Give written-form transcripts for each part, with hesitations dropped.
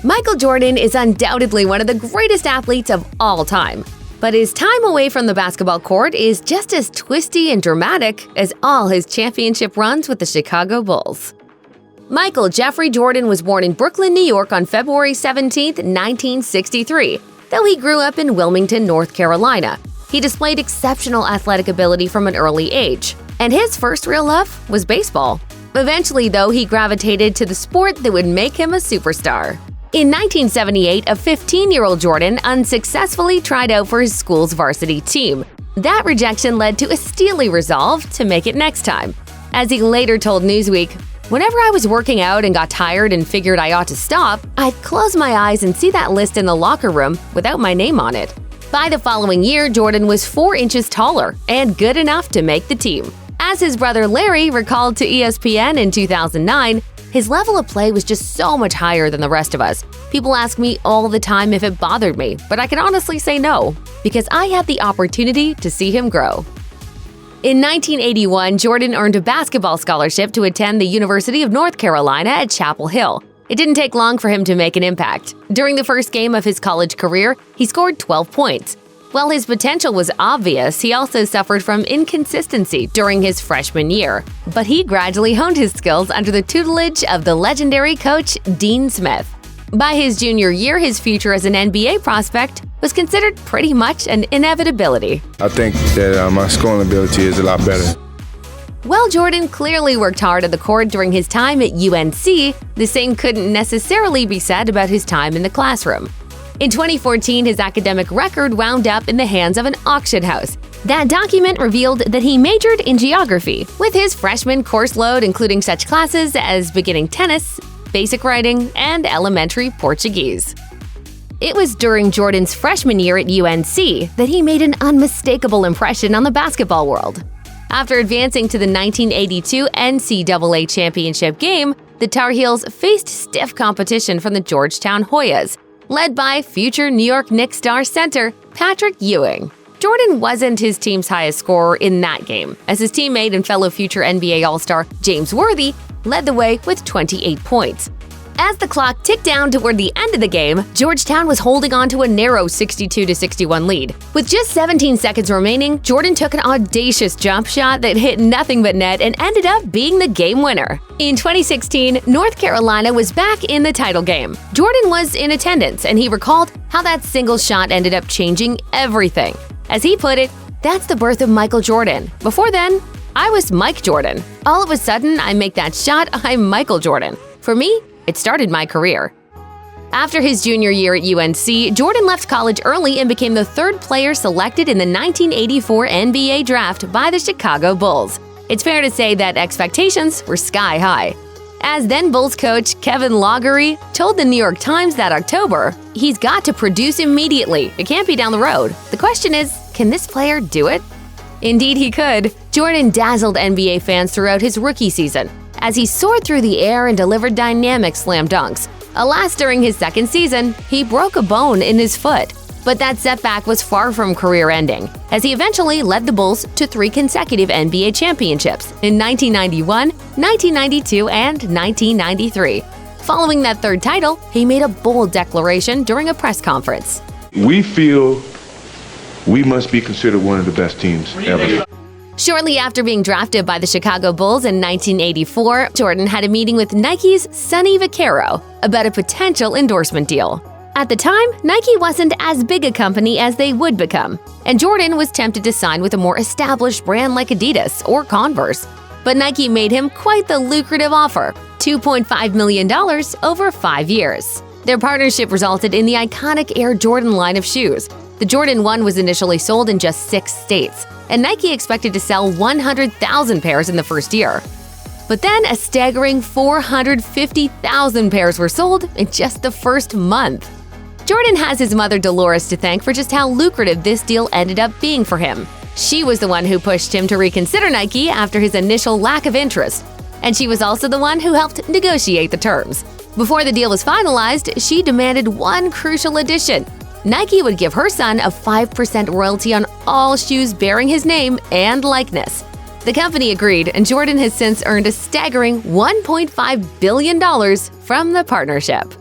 Michael Jordan is undoubtedly one of the greatest athletes of all time. But his time away from the basketball court is just as twisty and dramatic as all his championship runs with the Chicago Bulls. Michael Jeffrey Jordan was born in Brooklyn, New York on February 17, 1963. Though he grew up in Wilmington, North Carolina, he displayed exceptional athletic ability from an early age. And his first real love was baseball. Eventually, though, he gravitated to the sport that would make him a superstar. In 1978, a 15-year-old Jordan unsuccessfully tried out for his school's varsity team. That rejection led to a steely resolve to make it next time. As he later told Newsweek, "Whenever I was working out and got tired and figured I ought to stop, I'd close my eyes and see that list in the locker room without my name on it." By the following year, Jordan was 4 inches taller and good enough to make the team. As his brother Larry recalled to ESPN in 2009, his level of play was just so much higher than the rest of us. People ask me all the time if it bothered me, but I can honestly say no, because I had the opportunity to see him grow. In 1981, Jordan earned a basketball scholarship to attend the University of North Carolina at Chapel Hill. It didn't take long for him to make an impact. During the first game of his college career, he scored 12 points. While his potential was obvious, he also suffered from inconsistency during his freshman year. But he gradually honed his skills under the tutelage of the legendary coach Dean Smith. By his junior year, his future as an NBA prospect was considered pretty much an inevitability. I think that my scoring ability is a lot better. While Jordan clearly worked hard on the court during his time at UNC, the same couldn't necessarily be said about his time in the classroom. In 2014, his academic record wound up in the hands of an auction house. That document revealed that he majored in geography, with his freshman course load including such classes as beginning tennis, basic writing, and elementary Portuguese. It was during Jordan's freshman year at UNC that he made an unmistakable impression on the basketball world. After advancing to the 1982 NCAA championship game, the Tar Heels faced stiff competition from the Georgetown Hoyas, led by future New York Knicks star center Patrick Ewing. Jordan wasn't his team's highest scorer in that game, as his teammate and fellow future NBA All-Star James Worthy led the way with 28 points. As the clock ticked down toward the end of the game, Georgetown was holding on to a narrow 62-61 lead. With just 17 seconds remaining, Jordan took an audacious jump shot that hit nothing but net and ended up being the game winner. In 2016, North Carolina was back in the title game. Jordan was in attendance, and he recalled how that single shot ended up changing everything. As he put it, "That's the birth of Michael Jordan. Before then, I was Mike Jordan. All of a sudden, I make that shot, I'm Michael Jordan. For me, it started my career." After his junior year at UNC, Jordan left college early and became the third player selected in the 1984 NBA draft by the Chicago Bulls. It's fair to say that expectations were sky high. As then Bulls coach Kevin Loughery told the New York Times that October, "He's got to produce immediately. It can't be down the road. The question is, can this player do it?" Indeed, he could. Jordan dazzled NBA fans throughout his rookie season, as he soared through the air and delivered dynamic slam dunks. Alas, during his second season, he broke a bone in his foot. But that setback was far from career-ending, as he eventually led the Bulls to 3 consecutive NBA championships in 1991, 1992, and 1993. Following that third title, he made a bold declaration during a press conference. "We feel we must be considered one of the best teams ever." Shortly after being drafted by the Chicago Bulls in 1984, Jordan had a meeting with Nike's Sonny Vaccaro about a potential endorsement deal. At the time, Nike wasn't as big a company as they would become, and Jordan was tempted to sign with a more established brand like Adidas or Converse. But Nike made him quite the lucrative offer, $2.5 million over 5 years. Their partnership resulted in the iconic Air Jordan line of shoes. The Jordan 1 was initially sold in just 6 states, and Nike expected to sell 100,000 pairs in the first year. But then a staggering 450,000 pairs were sold in just the first month. Jordan has his mother Dolores to thank for just how lucrative this deal ended up being for him. She was the one who pushed him to reconsider Nike after his initial lack of interest, and she was also the one who helped negotiate the terms. Before the deal was finalized, she demanded one crucial addition. Nike would give her son a 5% royalty on all shoes bearing his name and likeness. The company agreed, and Jordan has since earned a staggering $1.5 billion from the partnership.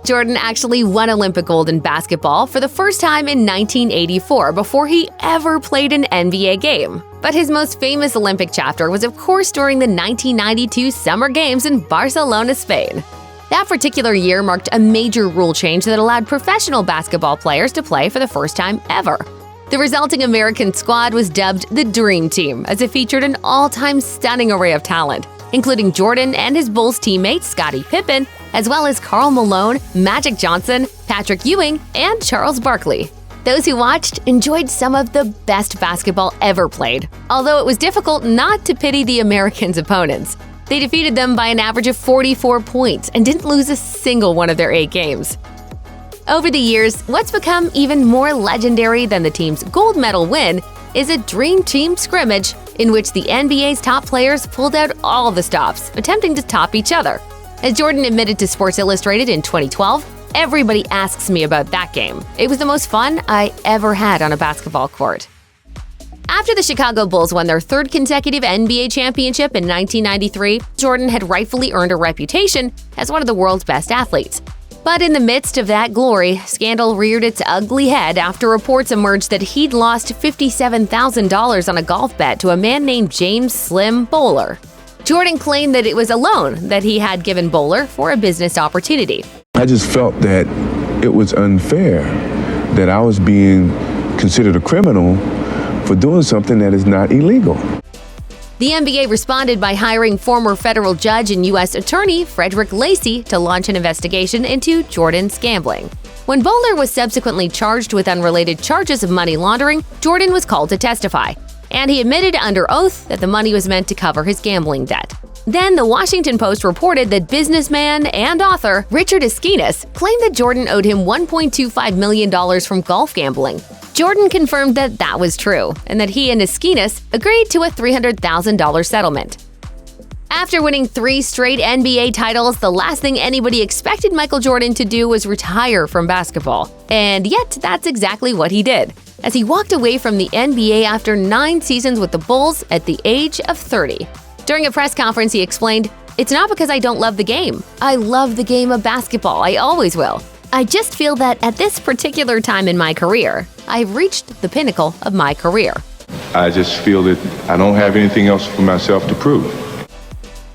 Jordan actually won Olympic gold in basketball for the first time in 1984 before he ever played an NBA game. But his most famous Olympic chapter was, of course, during the 1992 Summer Games in Barcelona, Spain. That particular year marked a major rule change that allowed professional basketball players to play for the first time ever. The resulting American squad was dubbed the Dream Team, as it featured an all-time stunning array of talent, including Jordan and his Bulls teammates Scottie Pippen, as well as Karl Malone, Magic Johnson, Patrick Ewing, and Charles Barkley. Those who watched enjoyed some of the best basketball ever played, although it was difficult not to pity the Americans' opponents. They defeated them by an average of 44 points and didn't lose a single one of their 8 games. Over the years, what's become even more legendary than the team's gold medal win is a Dream Team scrimmage in which the NBA's top players pulled out all the stops, attempting to top each other. As Jordan admitted to Sports Illustrated in 2012, everybody asks me about that game. It was the most fun I ever had on a basketball court. After the Chicago Bulls won their 3rd consecutive NBA championship in 1993, Jordan had rightfully earned a reputation as one of the world's best athletes. But in the midst of that glory, scandal reared its ugly head after reports emerged that he'd lost $57,000 on a golf bet to a man named James Slim Bowler. Jordan claimed that it was a loan that he had given Bowler for a business opportunity. I just felt that it was unfair that I was being considered a criminal for doing something that is not illegal. The NBA responded by hiring former federal judge and U.S. Attorney Frederick Lacy to launch an investigation into Jordan's gambling. When Bowler was subsequently charged with unrelated charges of money laundering, Jordan was called to testify, and he admitted under oath that the money was meant to cover his gambling debt. Then the Washington Post reported that businessman and author Richard Esquinas claimed that Jordan owed him $1.25 million from golf gambling. Jordan confirmed that that was true, and that he and Esquinas agreed to a $300,000 settlement. After winning 3 straight NBA titles, the last thing anybody expected Michael Jordan to do was retire from basketball. And yet, that's exactly what he did, as he walked away from the NBA after 9 seasons with the Bulls at the age of 30. During a press conference, he explained, "It's not because I don't love the game. I love the game of basketball. I always will. I just feel that at this particular time in my career, I've reached the pinnacle of my career." I just feel that I don't have anything else for myself to prove.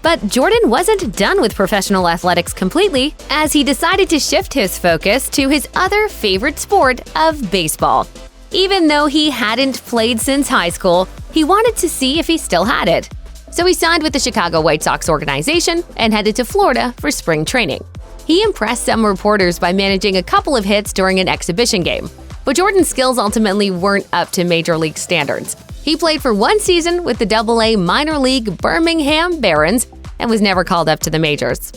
But Jordan wasn't done with professional athletics completely, as he decided to shift his focus to his other favorite sport of baseball. Even though he hadn't played since high school, he wanted to see if he still had it. So he signed with the Chicago White Sox organization and headed to Florida for spring training. He impressed some reporters by managing a couple of hits during an exhibition game. But Jordan's skills ultimately weren't up to major league standards. He played for 1 season with the Double-A minor league Birmingham Barons and was never called up to the majors.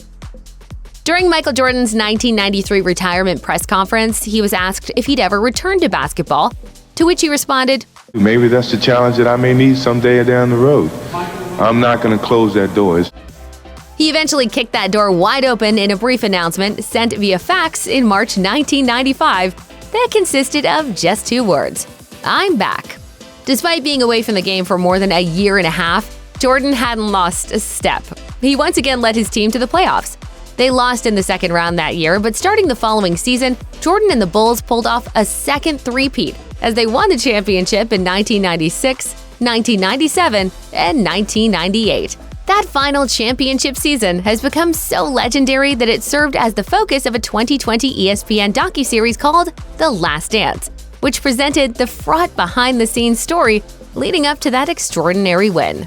During Michael Jordan's 1993 retirement press conference, he was asked if he'd ever return to basketball, to which he responded, Maybe that's the challenge that I may need someday down the road. I'm not going to close that door. He eventually kicked that door wide open in a brief announcement sent via fax in March 1995 that consisted of just 2 words: "I'm back." Despite being away from the game for more than a year and a half, Jordan hadn't lost a step. He once again led his team to the playoffs. They lost in the second round that year, but starting the following season, Jordan and the Bulls pulled off a second three-peat as they won the championship in 1996, 1997, and 1998. That final championship season has become so legendary that it served as the focus of a 2020 ESPN docuseries called The Last Dance, which presented the fraught behind-the-scenes story leading up to that extraordinary win.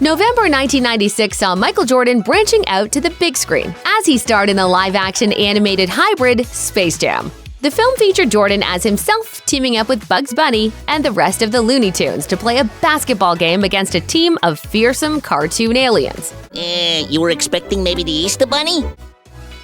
November 1996 saw Michael Jordan branching out to the big screen as he starred in the live-action animated hybrid Space Jam. The film featured Jordan as himself teaming up with Bugs Bunny and the rest of the Looney Tunes to play a basketball game against a team of fearsome cartoon aliens. You were expecting maybe the Easter Bunny?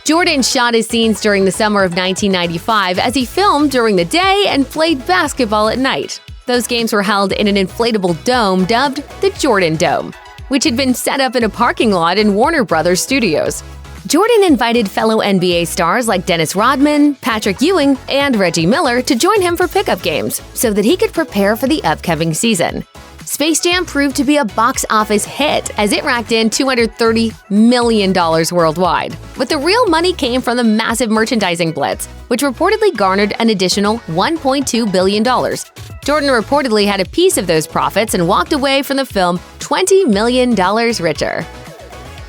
Jordan shot his scenes during the summer of 1995 as he filmed during the day and played basketball at night. Those games were held in an inflatable dome dubbed the Jordan Dome, which had been set up in a parking lot in Warner Brothers Studios. Jordan invited fellow NBA stars like Dennis Rodman, Patrick Ewing, and Reggie Miller to join him for pickup games so that he could prepare for the upcoming season. Space Jam proved to be a box office hit as it racked in $230 million worldwide. But the real money came from the massive merchandising blitz, which reportedly garnered an additional $1.2 billion. Jordan reportedly had a piece of those profits and walked away from the film $20 million richer.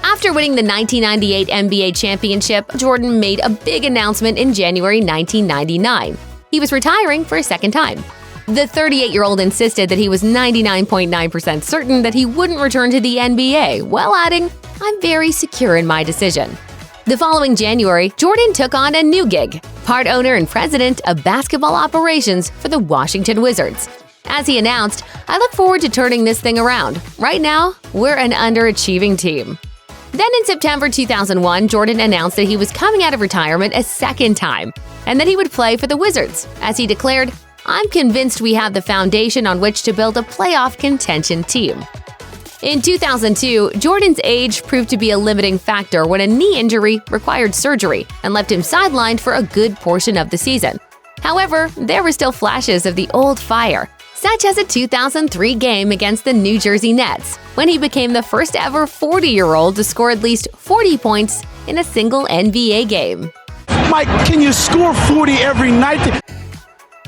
After winning the 1998 NBA championship, Jordan made a big announcement in January 1999. He was retiring for a second time. The 38-year-old insisted that he was 99.9% certain that he wouldn't return to the NBA, while adding, "I'm very secure in my decision." The following January, Jordan took on a new gig, part owner and president of basketball operations for the Washington Wizards. As he announced, "I look forward to turning this thing around. Right now, we're an underachieving team." Then in September 2001, Jordan announced that he was coming out of retirement a second time, and that he would play for the Wizards, as he declared, "I'm convinced we have the foundation on which to build a playoff contention team." In 2002, Jordan's age proved to be a limiting factor when a knee injury required surgery and left him sidelined for a good portion of the season. However, there were still flashes of the old fire, such as a 2003 game against the New Jersey Nets, when he became the first ever 40-year-old to score at least 40 points in a single NBA game. Mike, can you score 40 every night?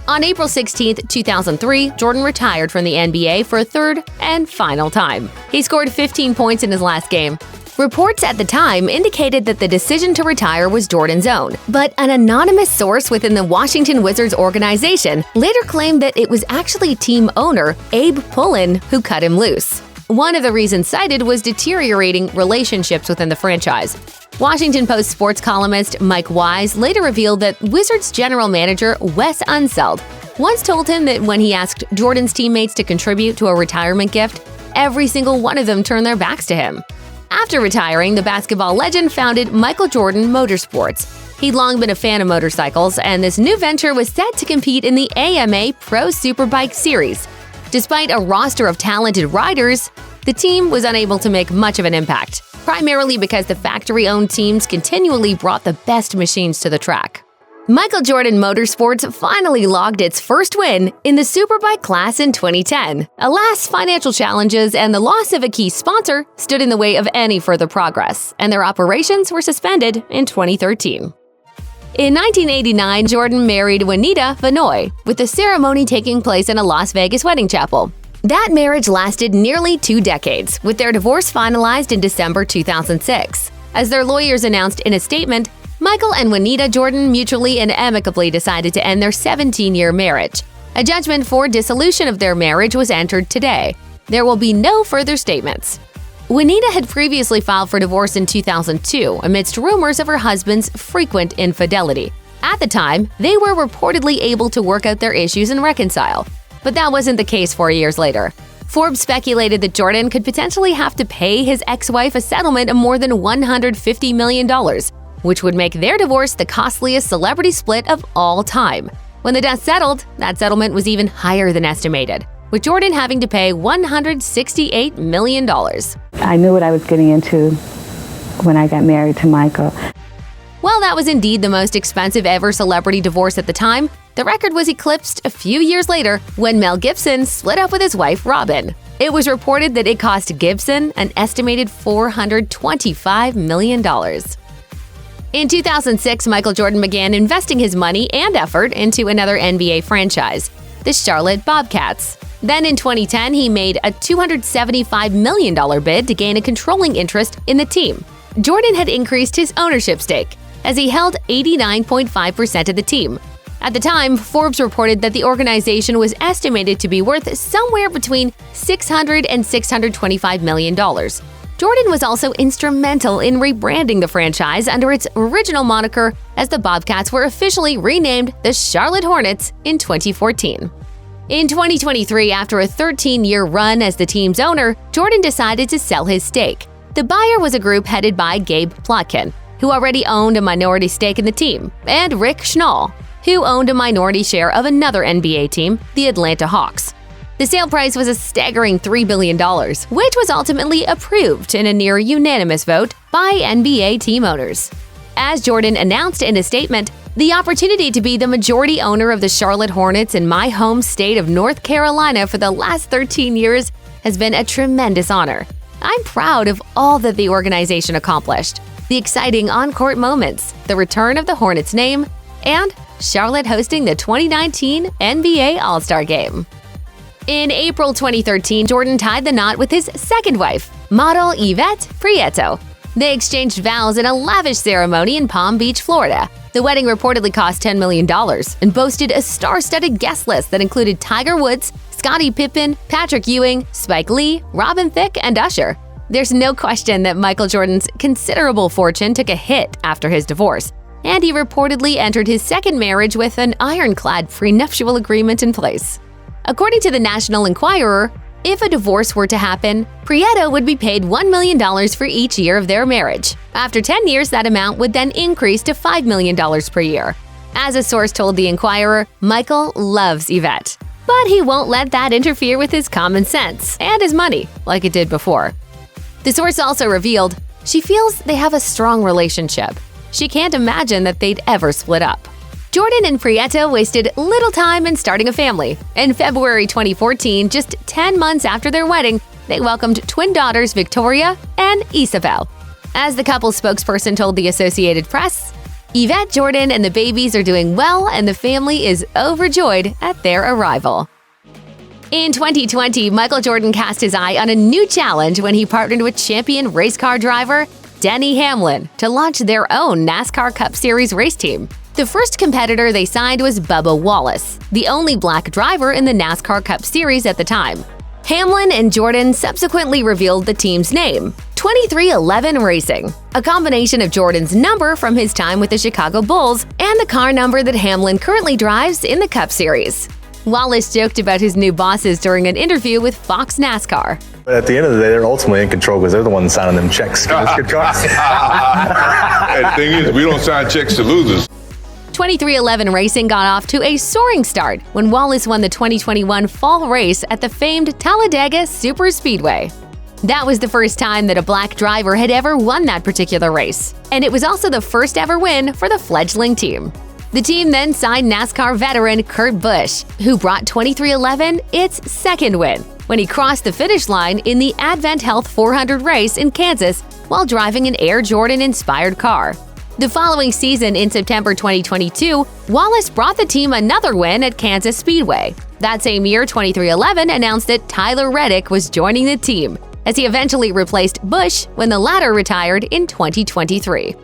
On April 16, 2003, Jordan retired from the NBA for a third and final time. He scored 15 points in his last game. Reports at the time indicated that the decision to retire was Jordan's own, but an anonymous source within the Washington Wizards organization later claimed that it was actually team owner Abe Pullen who cut him loose. One of the reasons cited was deteriorating relationships within the franchise. Washington Post sports columnist Mike Wise later revealed that Wizards general manager Wes Unseld once told him that when he asked Jordan's teammates to contribute to a retirement gift, every single one of them turned their backs to him. After retiring, the basketball legend founded Michael Jordan Motorsports. He'd long been a fan of motorcycles, and this new venture was set to compete in the AMA Pro Superbike Series. Despite a roster of talented riders, the team was unable to make much of an impact, primarily because the factory-owned teams continually brought the best machines to the track. Michael Jordan Motorsports finally logged its first win in the Superbike class in 2010. Alas, financial challenges and the loss of a key sponsor stood in the way of any further progress, and their operations were suspended in 2013. In 1989, Jordan married Juanita Vanoy, with the ceremony taking place in a Las Vegas wedding chapel. That marriage lasted nearly 2 decades, with their divorce finalized in December 2006. As their lawyers announced in a statement, Michael and Juanita Jordan mutually and amicably decided to end their 17-year marriage. A judgment for dissolution of their marriage was entered today. There will be no further statements. Juanita had previously filed for divorce in 2002 amidst rumors of her husband's frequent infidelity. At the time, they were reportedly able to work out their issues and reconcile. But that wasn't the case 4 years later. Forbes speculated that Jordan could potentially have to pay his ex-wife a settlement of more than $150 million, which would make their divorce the costliest celebrity split of all time. When the dust settled, that settlement was even higher than estimated, with Jordan having to pay $168 million. I knew what I was getting into when I got married to Michael. While that was indeed the most expensive ever celebrity divorce at the time, the record was eclipsed a few years later when Mel Gibson split up with his wife Robin. It was reported that it cost Gibson an estimated $425 million. In 2006, Michael Jordan began investing his money and effort into another NBA franchise, the Charlotte Bobcats. Then in 2010, he made a $275 million bid to gain a controlling interest in the team. Jordan had increased his ownership stake, as he held 89.5% of the team. At the time, Forbes reported that the organization was estimated to be worth somewhere between $600 and $625 million. Jordan was also instrumental in rebranding the franchise under its original moniker, as the Bobcats were officially renamed the Charlotte Hornets in 2014. In 2023, after a 13-year run as the team's owner, Jordan decided to sell his stake. The buyer was a group headed by Gabe Plotkin, who already owned a minority stake in the team, and Rick Schnall, who owned a minority share of another NBA team, the Atlanta Hawks. The sale price was a staggering $3 billion, which was ultimately approved in a near-unanimous vote by NBA team owners. As Jordan announced in a statement, "The opportunity to be the majority owner of the Charlotte Hornets in my home state of North Carolina for the last 13 years has been a tremendous honor. I'm proud of all that the organization accomplished, the exciting on-court moments, the return of the Hornets name, and Charlotte hosting the 2019 NBA All-Star Game. In April 2013, Jordan tied the knot with his second wife, model Yvette Prieto. They exchanged vows in a lavish ceremony in Palm Beach, Florida. The wedding reportedly cost $10 million and boasted a star-studded guest list that included Tiger Woods, Scottie Pippen, Patrick Ewing, Spike Lee, Robin Thicke, and Usher. There's no question that Michael Jordan's considerable fortune took a hit after his divorce, and he reportedly entered his second marriage with an ironclad prenuptial agreement in place. According to the National Enquirer, if a divorce were to happen, Prieto would be paid $1 million for each year of their marriage. After 10 years, that amount would then increase to $5 million per year. As a source told the Enquirer, Michael loves Yvette, but he won't let that interfere with his common sense and his money like it did before. The source also revealed she feels they have a strong relationship. She can't imagine that they'd ever split up. Jordan and Prieto wasted little time in starting a family. In February 2014, just 10 months after their wedding, they welcomed twin daughters Victoria and Isabel. As the couple's spokesperson told the Associated Press, Yvette, Jordan, and the babies are doing well, and the family is overjoyed at their arrival. In 2020, Michael Jordan cast his eye on a new challenge when he partnered with champion race car driver Denny Hamlin to launch their own NASCAR Cup Series race team. The first competitor they signed was Bubba Wallace, the only black driver in the NASCAR Cup Series at the time. Hamlin and Jordan subsequently revealed the team's name, 2311 Racing, a combination of Jordan's number from his time with the Chicago Bulls and the car number that Hamlin currently drives in the Cup Series. Wallace joked about his new bosses during an interview with Fox NASCAR. But at the end of the day, they're ultimately in control because they're the ones signing them checks. And the thing is, we don't sign checks to losers. 2311 Racing got off to a soaring start when Wallace won the 2021 fall race at the famed Talladega Superspeedway. That was the first time that a black driver had ever won that particular race, and it was also the first ever win for the fledgling team. The team then signed NASCAR veteran Kurt Busch, who brought 2311 its second win when he crossed the finish line in the Advent Health 400 race in Kansas while driving an Air Jordan-inspired car. The following season, in September 2022, Wallace brought the team another win at Kansas Speedway. That same year, 2311 announced that Tyler Reddick was joining the team, as he eventually replaced Busch when the latter retired in 2023.